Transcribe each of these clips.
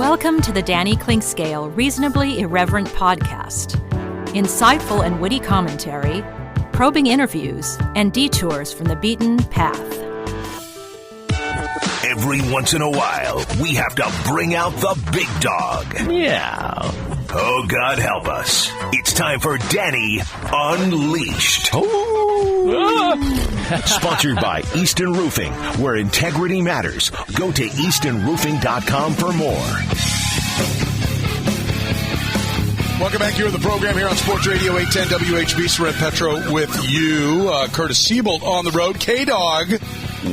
Welcome to the Danny Clinkscale Reasonably Irreverent podcast. Insightful and witty commentary, probing interviews, and detours from the beaten path. Every once in a while, we have to bring out the big dog. Yeah. Oh, God help us. It's time for Danny Unleashed. Sponsored by Easton Roofing, where integrity matters. Go to eastonroofing.com for more. Welcome back here to the program here on Sports Radio 810 WHB. Soren Petro with you. Curtis Siebold on the road. K-Dog,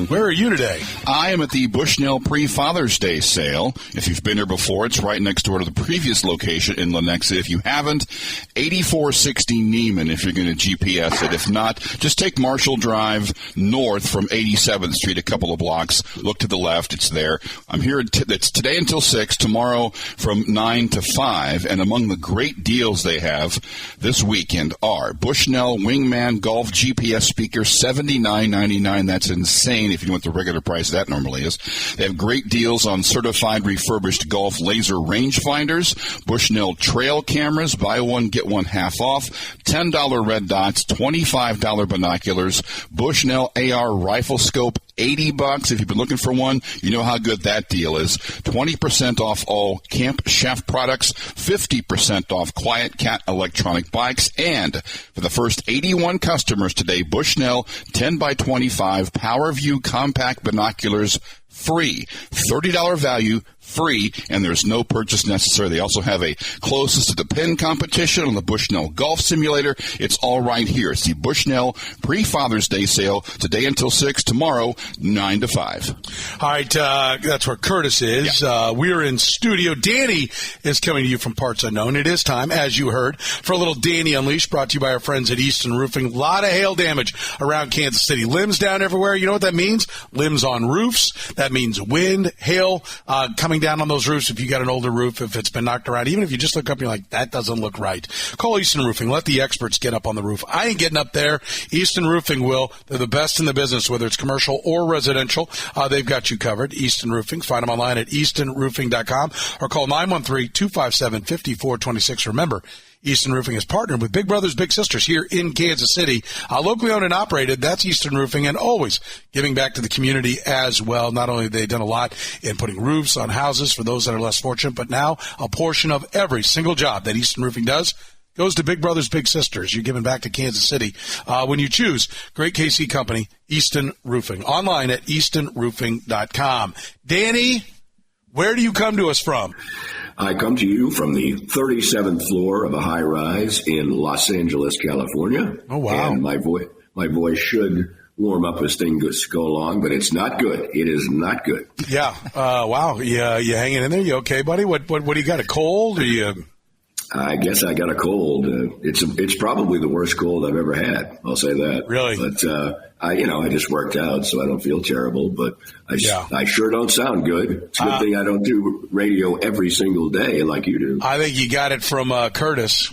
where are you today? I am at the Bushnell Pre-Father's Day sale. If you've been here before, it's right next door to the previous location in Lenexa. If you haven't, 8460 Neiman if you're going to GPS it. If not, just take Marshall Drive north from 87th Street a couple of blocks. Look to the left. It's there. I'm here. It's today until 6, tomorrow from 9 to 5. And among the great deals they have this weekend are Bushnell Wingman Golf GPS speaker, $79.99. That's insane if you know what the regular price that normally is. They have great deals on certified refurbished golf laser rangefinders, Bushnell trail cameras, buy one, get one half off, $10 red dots, $25 binoculars, Bushnell AR rifle scope, $80 if you've been looking for one. You know how good that deal is. 20% off all Camp Chef products, 50% off Quiet Cat electronic bikes, and for the first 81 customers today, Bushnell 10x25 PowerView compact binoculars free. $30 value, free, and there's no purchase necessary. They also have a closest to the pin competition on the Bushnell Golf Simulator. It's all right here. It's the Bushnell Pre-Father's Day sale today until 6, tomorrow 9 to 5. All right, that's where Curtis is. Yeah. We're in studio. Danny is coming to you from Parts Unknown. It is time, as you heard, for a little Danny Unleashed, brought to you by our friends at Easton Roofing. A lot of hail damage around Kansas City. Limbs down everywhere. You know what that means? Limbs on roofs. That means wind, hail, coming down on those roofs. If you got an older roof, if it's been knocked around, even if you just look up and you're like, that doesn't look right, call Easton Roofing. Let the experts get up on the roof. I ain't getting up there. Easton Roofing will. They're the best in the business, whether it's commercial or residential. They've got you covered. Easton Roofing. Find them online at eastonroofing.com or call 913-257-5426. Remember, Easton Roofing is partnered with Big Brothers Big Sisters here in Kansas City. Locally owned and operated, that's Easton Roofing, and always giving back to the community as well. Not only have they done a lot in putting roofs on houses for those that are less fortunate, but now a portion of every single job that Easton Roofing does goes to Big Brothers Big Sisters. You're giving back to Kansas City when you choose great KC company, Easton Roofing. Online at eastonroofing.com. Danny, where do you come to us from? I come to you from the 37th floor of a high-rise in Los Angeles, California. Oh, wow. And my voice should warm up as things go along, but it's not good. It is not good. Yeah. Wow. Yeah. You hanging in there? You okay, buddy? What do you got? A cold? Or you? I guess I got a cold. It's probably the worst cold I've ever had. I'll say that. Really? But I just worked out, so I don't feel terrible. But I sure don't sound good. It's a good thing I don't do radio every single day like you do. I think you got it from Curtis,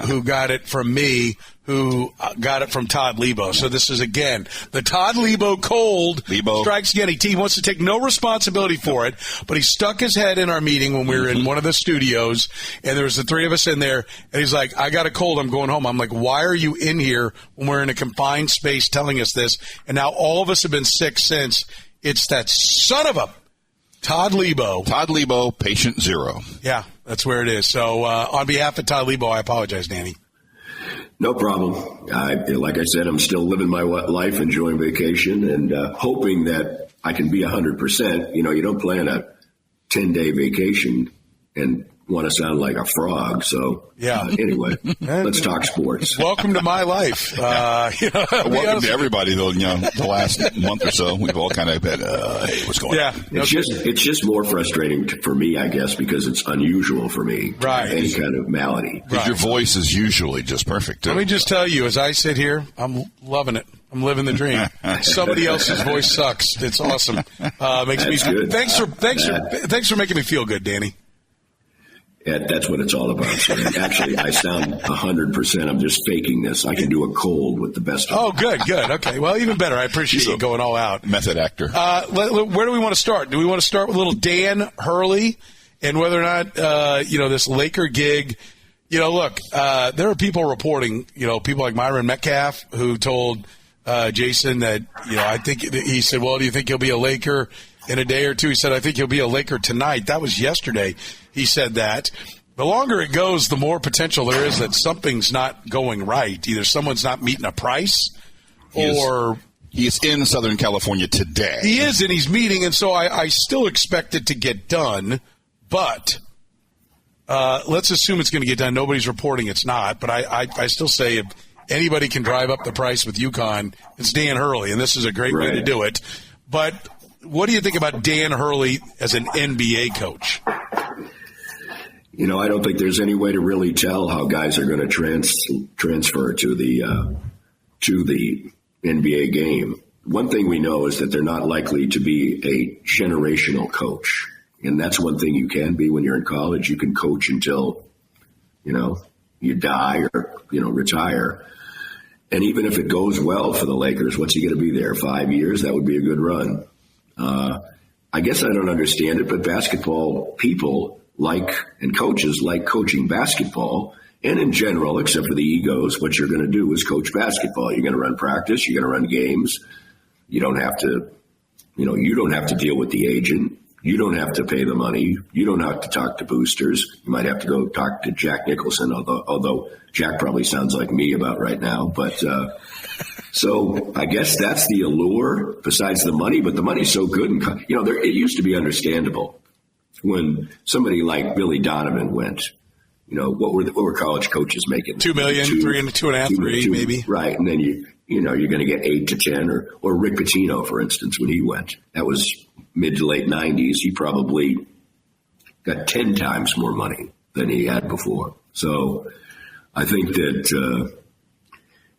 who got it from me, who got it from Todd Lebo. So this is, again, the Todd Lebo cold strikes again. He wants to take no responsibility for it, but he stuck his head in our meeting when we were in one of the studios, and there was the three of us in there, and he's like, I got a cold, I'm going home. I'm like, why are you in here when we're in a confined space telling us this? And now all of us have been sick since. It's that son of a Todd Lebo. Todd Lebo, patient zero. Yeah, that's where it is. So on behalf of Todd Lebo, I apologize, Danny. No problem. Like I said, I'm still living my life, enjoying vacation, and hoping that I can be 100%. You know, you don't plan a 10-day vacation and want to sound like a frog. So, anyway, let's talk sports. Welcome to my life. Welcome to everybody, though. The last month or so, we've all kind of been, hey, what's going on? It's just more frustrating for me, I guess, because it's unusual for me to have any kind of malady. Because your voice is usually just perfect, too. Let me just tell you, as I sit here, I'm loving it. I'm living the dream. Somebody else's voice sucks. It's awesome. Makes me good. Thanks for making me feel good, Danny. Yeah, that's what it's all about. So actually, I sound 100%. I'm just faking this. I can do a cold with the best of them. Oh, good. Okay. Well, even better. I appreciate you going all out. Method actor. Where do we want to start? Do we want to start with little Dan Hurley and whether or not, this Laker gig, look, there are people reporting, people like Myron Metcalf who told Jason that, I think he said, well, do you think he'll be a Laker in a day or two? He said, I think he'll be a Laker tonight. That was yesterday. He said that. The longer it goes, the more potential there is that something's not going right. Either someone's not meeting a price or he's in Southern California today. He is, and he's meeting, and so I still expect it to get done. But let's assume it's going to get done. Nobody's reporting it's not, but I still say if anybody can drive up the price with UConn, it's Dan Hurley, and this is a great way to do it. But what do you think about Dan Hurley as an NBA coach? I don't think there's any way to really tell how guys are going to transfer to the NBA game. One thing we know is that they're not likely to be a generational coach. And that's one thing you can be when you're in college. You can coach until, you die or, retire. And even if it goes well for the Lakers, what's he going to be there? 5 years? That would be a good run. I guess I don't understand it, but basketball people and coaches like coaching basketball. And in general, except for the egos, what you're going to do is coach basketball. You're going to run practice. You're going to run games. You don't have to, you don't have to deal with the agent. You don't have to pay the money. You don't have to talk to boosters. You might have to go talk to Jack Nicholson, although Jack probably sounds like me about right now. But so I guess that's the allure besides the money. But the money's so good. And, it used to be understandable when somebody like Billy Donovan went. What were college coaches making? $2 million, $2.5 million, maybe. Right, and then you're going to get 8 to 10, or Rick Pitino, for instance, when he went. That was mid to late 90s. He probably got 10 times more money than he had before. So I think that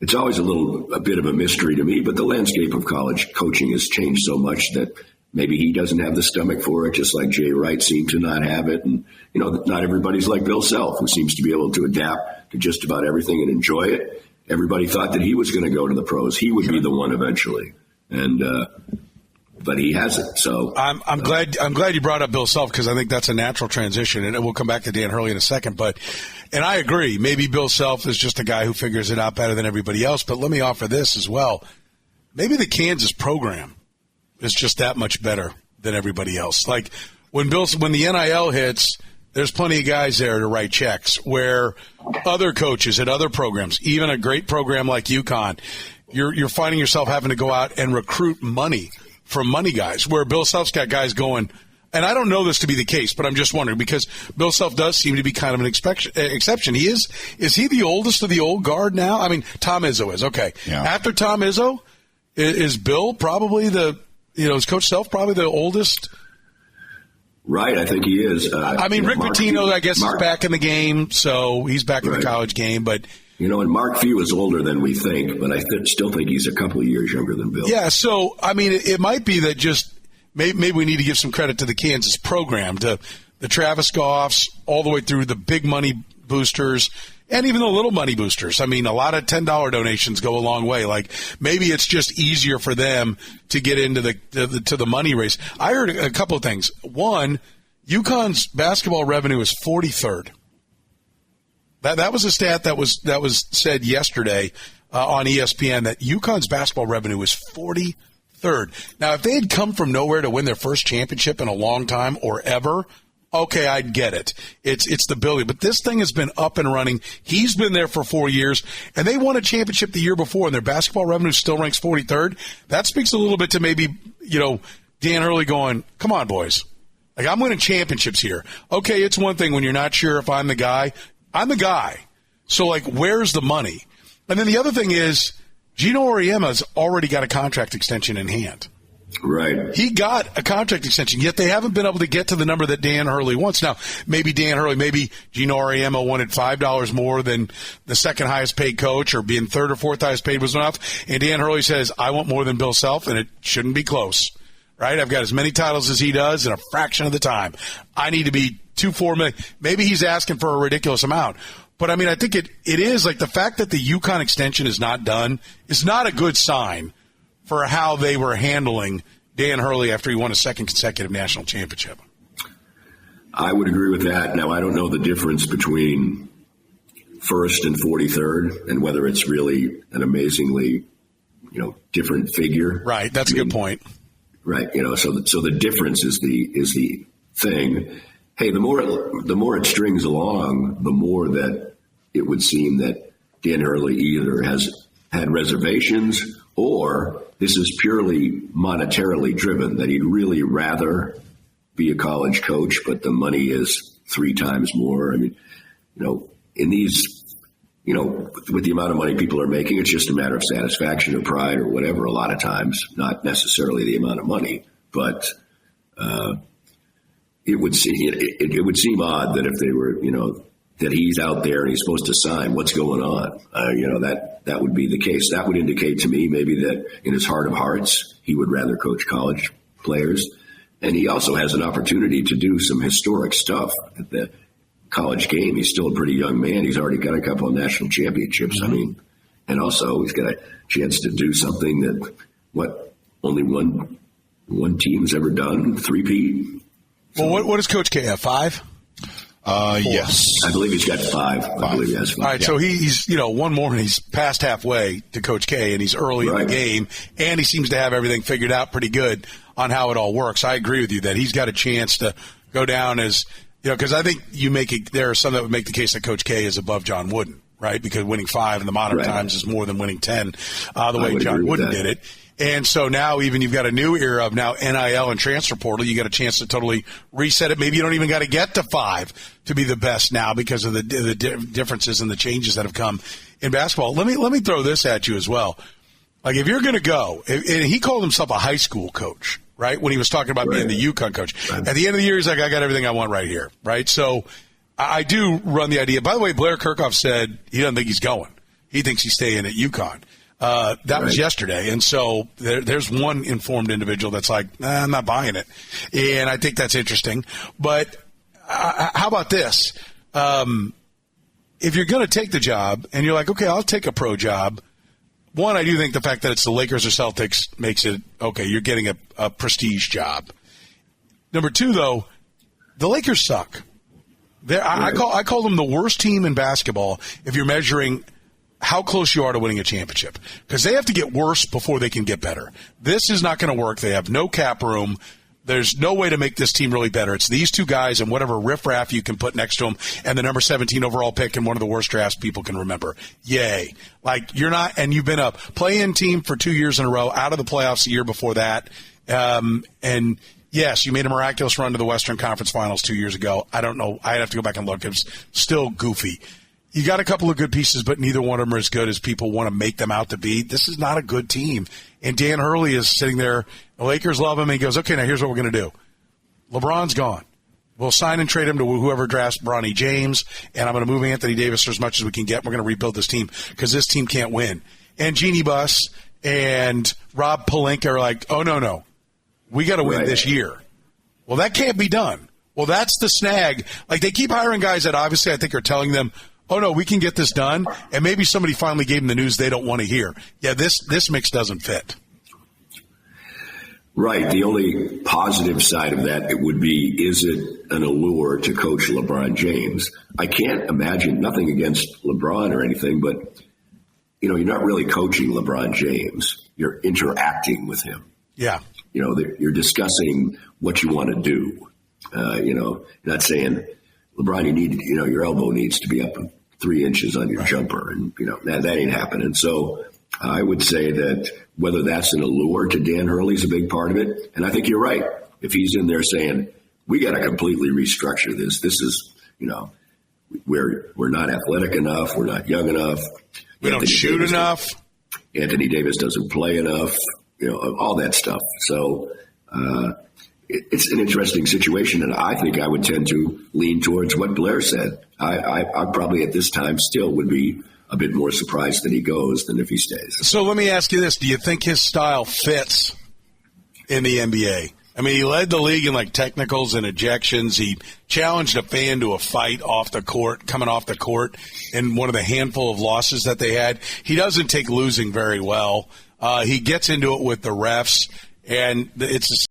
it's always a bit of a mystery to me. But the landscape of college coaching has changed so much that maybe he doesn't have the stomach for it, just like Jay Wright seemed to not have it. And, not everybody's like Bill Self, who seems to be able to adapt to just about everything and enjoy it. Everybody thought that he was going to go to the pros. He would be the one eventually. And, but he hasn't. So I'm glad you brought up Bill Self, because I think that's a natural transition. And we'll come back to Dan Hurley in a second. And I agree. Maybe Bill Self is just a guy who figures it out better than everybody else. But let me offer this as well. Maybe the Kansas program is just that much better than everybody else. Like when the NIL hits, there's plenty of guys there to write checks, where other coaches at other programs, even a great program like UConn, you're finding yourself having to go out and recruit money from money guys, where Bill Self's got guys going. And I don't know this to be the case, but I'm just wondering, because Bill Self does seem to be kind of an exception. He is he the oldest of the old guard now? I mean, Tom Izzo is. Okay. Yeah. After Tom Izzo, is Bill probably is Coach Self probably the oldest? Right, I think he is. Rick Pitino, I guess, is back in the game, so he's back in the college game. But and Mark Few is older than we think, but I still think he's a couple of years younger than Bill. Yeah, so, it might be that just maybe we need to give some credit to the Kansas program, to the Travis Goffs, all the way through the big money boosters, and even the little money boosters. A lot of $10 donations go a long way. Like, maybe it's just easier for them to get into the money race. I heard a couple of things. One, UConn's basketball revenue is 43rd. That was a stat that was said yesterday on ESPN, that UConn's basketball revenue is 43rd. Now, if they had come from nowhere to win their first championship in a long time or ever, okay, I'd get it. It's the building. But this thing has been up and running. He's been there for 4 years, and they won a championship the year before, and their basketball revenue still ranks 43rd. That speaks a little bit to maybe, Dan Hurley going, come on, boys. Like, I'm winning championships here. Okay, it's one thing when you're not sure if I'm the guy. I'm the guy. So, where's the money? And then the other thing is, Gino Auriemma's already got a contract extension in hand. Right. He got a contract extension, yet they haven't been able to get to the number that Dan Hurley wants. Now, maybe Gino Auriemma wanted $5 more than the second highest paid coach, or being third or fourth highest paid was enough. And Dan Hurley says, I want more than Bill Self, and it shouldn't be close. Right? I've got as many titles as he does in a fraction of the time. I need to be $4 million. Maybe he's asking for a ridiculous amount. But, I think it is like the fact that the UConn extension is not done is not a good sign for how they were handling Dan Hurley after he won a second consecutive national championship. I would agree with that. Now, I don't know the difference between first and 43rd and whether it's really an amazingly, different figure. Right. That's a good point. Right. So the difference is the thing. Hey, the more it strings along, the more that it would seem that Dan Hurley either has had reservations or this is purely monetarily driven, that he'd really rather be a college coach, but the money is 3 times more. I mean, in these, with the amount of money people are making, it's just a matter of satisfaction or pride or whatever a lot of times, not necessarily the amount of money. But it would seem odd that if they were, that he's out there and he's supposed to sign, what's going on? That would be the case. That would indicate to me maybe that in his heart of hearts, he would rather coach college players. And he also has an opportunity to do some historic stuff at the college game. He's still a pretty young man. He's already got a couple of national championships. I mean, and also he's got a chance to do something that only one team's ever done, 3-peat. Well, what does Coach K have, 5? Yes. I believe he's got 5. I believe he has 5. All right, so he's, one more and he's past halfway to Coach K, and he's early in the game, and he seems to have everything figured out pretty good on how it all works. I agree with you that he's got a chance to go down as, because I think there are some that would make the case that Coach K is above John Wooden, right? Because winning 5 in the modern times is more than winning 10, the way John Wooden did it. And so now even you've got a new era of now NIL and transfer portal. You got a chance to totally reset it. Maybe you don't even got to get to 5 to be the best now because of the differences and the changes that have come in basketball. Let me throw this at you as well. Like if you're going to go, and he called himself a high school coach, right? When he was talking about being the UConn coach. Right. At the end of the year, he's like, I got everything I want right here, right? So I do run the idea. By the way, Blair Kirchhoff said he doesn't think he's going. He thinks he's staying at UConn. That was yesterday. And so there's one informed individual that's like, I'm not buying it. And I think that's interesting. But how about this? If you're going to take the job and you're like, okay, I'll take a pro job. One, I do think the fact that it's the Lakers or Celtics makes it, okay, you're getting a prestige job. Number 2, though, the Lakers suck. I call them the worst team in basketball if you're measuring how close you are to winning a championship, because they have to get worse before they can get better. This is not going to work. They have no cap room. There's no way to make this team really better. It's these 2 guys and whatever riffraff you can put next to them and the number 17 overall pick and one of the worst drafts people can remember. Yay. Like you're not, and you've been a play-in team for 2 years in a row, out of the playoffs the year before that. And yes, you made a miraculous run to the Western Conference Finals 2 years ago. I don't know. I'd have to go back and look. It's still goofy. You got a couple of good pieces, but neither one of them are as good as people want to make them out to be. This is not a good team. And Dan Hurley is sitting there. The Lakers love him. And he goes, okay, now here's what we're going to do. LeBron's gone. We'll sign and trade him to whoever drafts Bronny James, and I'm going to move Anthony Davis for as much as we can get. We're going to rebuild this team because this team can't win. And Jeannie Buss and Rob Pelinka are like, oh, no. We got to win this year. Well, that can't be done. Well, that's the snag. Like they keep hiring guys that obviously I think are telling them, oh, no, we can get this done, and maybe somebody finally gave them the news they don't want to hear. Yeah, this mix doesn't fit. Right. The only positive side of that it would be, is it an allure to coach LeBron James? I can't imagine, nothing against LeBron or anything, but, you're not really coaching LeBron James. You're interacting with him. Yeah. You're discussing what you want to do. You're not saying, LeBron, your elbow needs to be up 3 inches on your jumper. And, that ain't happening. So I would say that whether that's an allure to Dan Hurley is a big part of it. And I think you're right. If he's in there saying, we got to completely restructure this. This is, we're not athletic enough. We're not young enough. We don't shoot enough. Anthony Davis doesn't play enough, all that stuff. So, it's an interesting situation, and I think I would tend to lean towards what Blair said. I probably at this time still would be a bit more surprised that he goes than if he stays. So let me ask you this. Do you think his style fits in the NBA? I mean, he led the league in technicals and ejections. He challenged a fan to a fight coming off the court in one of the handful of losses that they had. He doesn't take losing very well. He gets into it with the refs, and it's